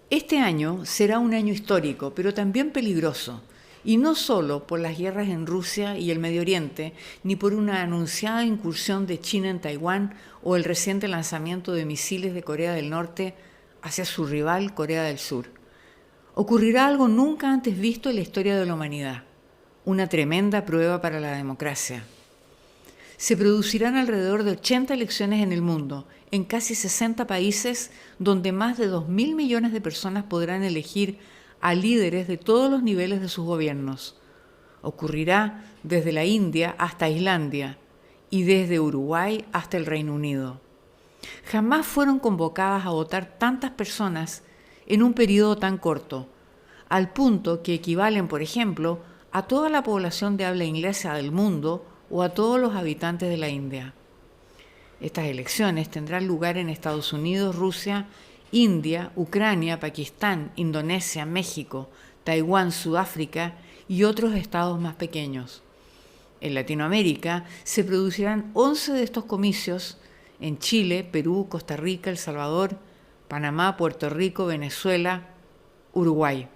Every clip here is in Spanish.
Este año será un año histórico, pero también peligroso, y no solo por las guerras en Rusia y el Medio Oriente, ni por una anunciada incursión de China en Taiwán o el reciente lanzamiento de misiles de Corea del Norte hacia su rival Corea del Sur. Ocurrirá algo nunca antes visto en la historia de la humanidad, una tremenda prueba para la democracia. Se producirán alrededor de 80 elecciones en el mundo, en casi 60 países, donde más de 2.000 millones de personas podrán elegir a líderes de todos los niveles de sus gobiernos. Ocurrirá desde la India hasta Islandia y desde Uruguay hasta el Reino Unido. Jamás fueron convocadas a votar tantas personas en un periodo tan corto, al punto que equivalen, por ejemplo, a toda la población de habla inglesa del mundo o a todos los habitantes de la India. Estas elecciones tendrán lugar en Estados Unidos, Rusia, India, Ucrania, Pakistán, Indonesia, México, Taiwán, Sudáfrica y otros estados más pequeños. En Latinoamérica se producirán 11 de estos comicios en Chile, Perú, Costa Rica, El Salvador, Panamá, Puerto Rico, Venezuela, Uruguay.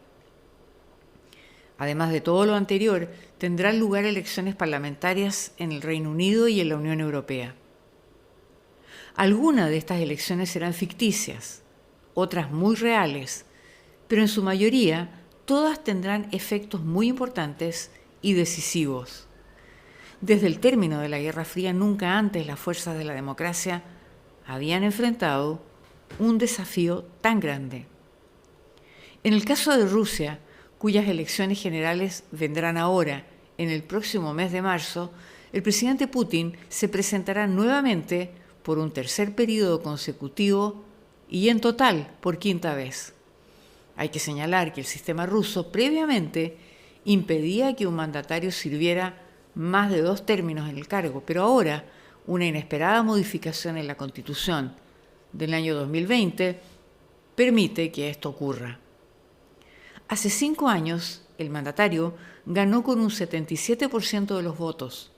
Además de todo lo anterior, tendrán lugar elecciones parlamentarias en el Reino Unido y en la Unión Europea. Algunas de estas elecciones serán ficticias, otras muy reales, pero en su mayoría todas tendrán efectos muy importantes y decisivos. Desde el término de la Guerra Fría, nunca antes las fuerzas de la democracia habían enfrentado un desafío tan grande. En el caso de Rusia, cuyas elecciones generales vendrán ahora, en el próximo mes de marzo, el presidente Putin se presentará nuevamente por un tercer periodo consecutivo y en total por quinta vez. Hay que señalar que el sistema ruso previamente impedía que un mandatario sirviera más de 2 términos en el cargo, pero ahora una inesperada modificación en la Constitución del año 2020 permite que esto ocurra. Hace 5 años, el mandatario ganó con un 77% de los votos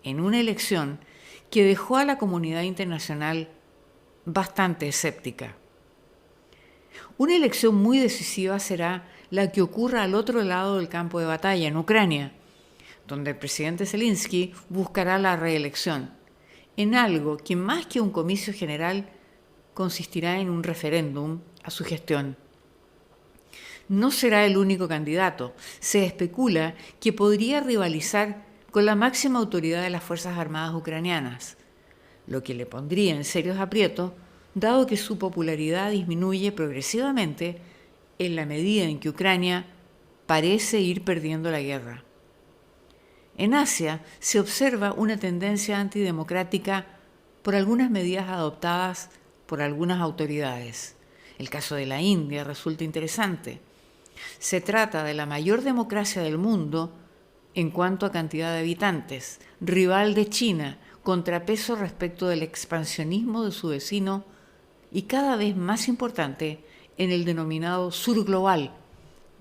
en una elección que dejó a la comunidad internacional bastante escéptica. Una elección muy decisiva será la que ocurra al otro lado del campo de batalla, en Ucrania, donde el presidente Zelensky buscará la reelección, en algo que más que un comicio general consistirá en un referéndum a su gestión. No será el único candidato. Se especula que podría rivalizar con la máxima autoridad de las Fuerzas Armadas ucranianas, lo que le pondría en serios aprietos, dado que su popularidad disminuye progresivamente en la medida en que Ucrania parece ir perdiendo la guerra. En Asia se observa una tendencia antidemocrática por algunas medidas adoptadas por algunas autoridades. El caso de la India resulta interesante. Se trata de la mayor democracia del mundo en cuanto a cantidad de habitantes, rival de China, contrapeso respecto del expansionismo de su vecino y cada vez más importante en el denominado sur global,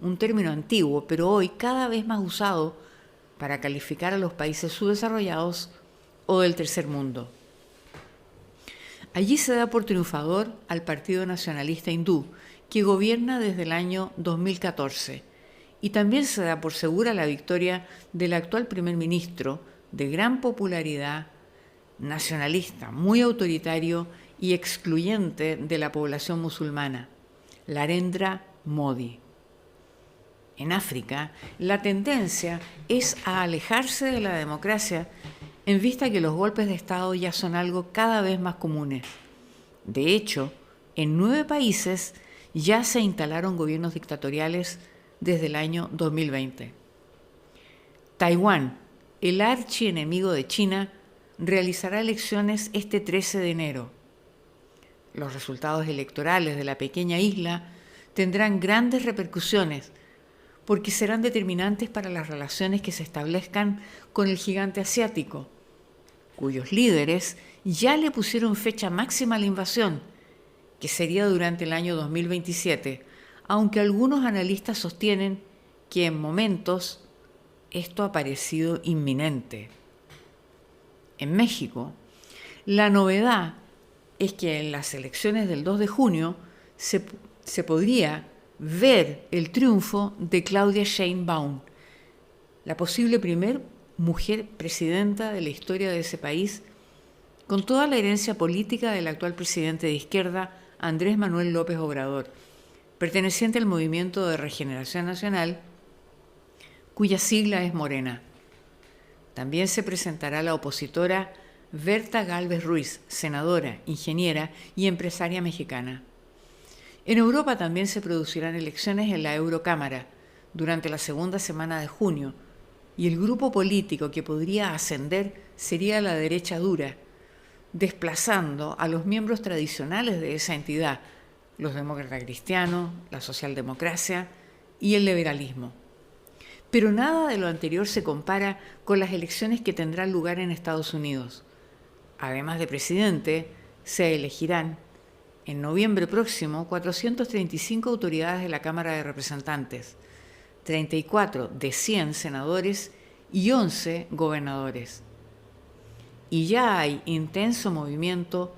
un término antiguo, pero hoy cada vez más usado para calificar a los países subdesarrollados o del tercer mundo. Allí se da por triunfador al Partido Nacionalista Hindú, que gobierna desde el año 2014, y también se da por segura la victoria del actual primer ministro, de gran popularidad, nacionalista, muy autoritario y excluyente de la población musulmana, Narendra Modi. En África, la tendencia es a alejarse de la democracia en vista que los golpes de Estado ya son algo cada vez más comunes. De hecho, en 9 países ya se instalaron gobiernos dictatoriales desde el año 2020. Taiwán, el archienemigo de China, realizará elecciones este 13 de enero. Los resultados electorales de la pequeña isla tendrán grandes repercusiones porque serán determinantes para las relaciones que se establezcan con el gigante asiático, cuyos líderes ya le pusieron fecha máxima a la invasión, que sería durante el año 2027, aunque algunos analistas sostienen que en momentos esto ha parecido inminente. En México, la novedad es que en las elecciones del 2 de junio se podría ver el triunfo de Claudia Sheinbaum, la posible primer mujer presidenta de la historia de ese país, con toda la herencia política del actual presidente de izquierda, Andrés Manuel López Obrador, perteneciente al Movimiento de Regeneración Nacional, cuya sigla es Morena. También se presentará la opositora Berta Gálvez Ruiz, senadora, ingeniera y empresaria mexicana. En Europa también se producirán elecciones en la Eurocámara durante la segunda semana de junio, y el grupo político que podría ascender sería la derecha dura, desplazando a los miembros tradicionales de esa entidad, los demócratas cristianos, la socialdemocracia y el liberalismo. Pero nada de lo anterior se compara con las elecciones que tendrán lugar en Estados Unidos. Además de presidente, se elegirán en noviembre próximo 435 autoridades de la Cámara de Representantes, 34 de 100 senadores y 11 gobernadores. Y ya hay intenso movimiento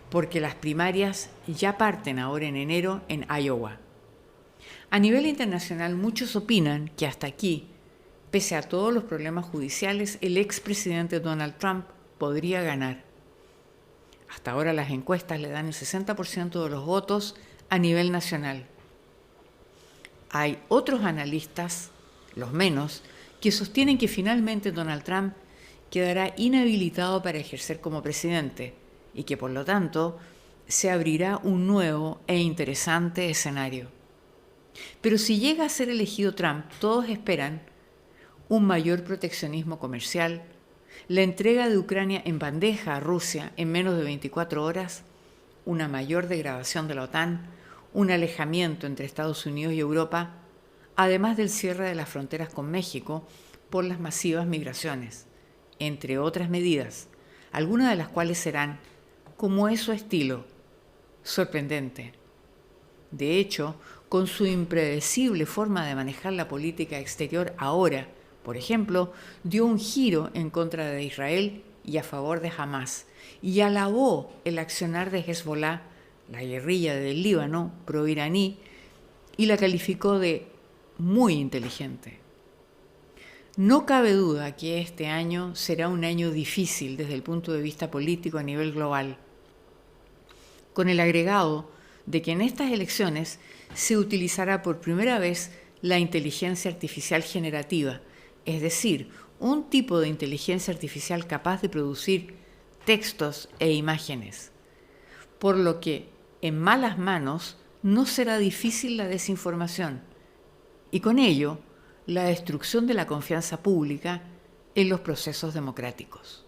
porque las primarias ya parten ahora en enero en Iowa. A nivel internacional, muchos opinan que hasta aquí, pese a todos los problemas judiciales, el expresidente Donald Trump podría ganar. Hasta ahora las encuestas le dan el 60% de los votos a nivel nacional. Hay otros analistas, los menos, que sostienen que finalmente Donald Trump quedará inhabilitado para ejercer como presidente y que por lo tanto se abrirá un nuevo e interesante escenario. Pero si llega a ser elegido Trump, todos esperan un mayor proteccionismo comercial, la entrega de Ucrania en bandeja a Rusia en menos de 24 horas, una mayor degradación de la OTAN, un alejamiento entre Estados Unidos y Europa, además del cierre de las fronteras con México por las masivas migraciones, entre otras medidas, algunas de las cuales serán, como es su estilo, sorprendente. De hecho, con su impredecible forma de manejar la política exterior ahora, por ejemplo, dio un giro en contra de Israel y a favor de Hamás, y alabó el accionar de Hezbollah, la guerrilla del Líbano pro-iraní, y la calificó de muy inteligente. No cabe duda que este año será un año difícil desde el punto de vista político a nivel global, con el agregado de que en estas elecciones se utilizará por primera vez la inteligencia artificial generativa, es decir, un tipo de inteligencia artificial capaz de producir textos e imágenes, por lo que en malas manos no será difícil la desinformación y con ello la destrucción de la confianza pública en los procesos democráticos.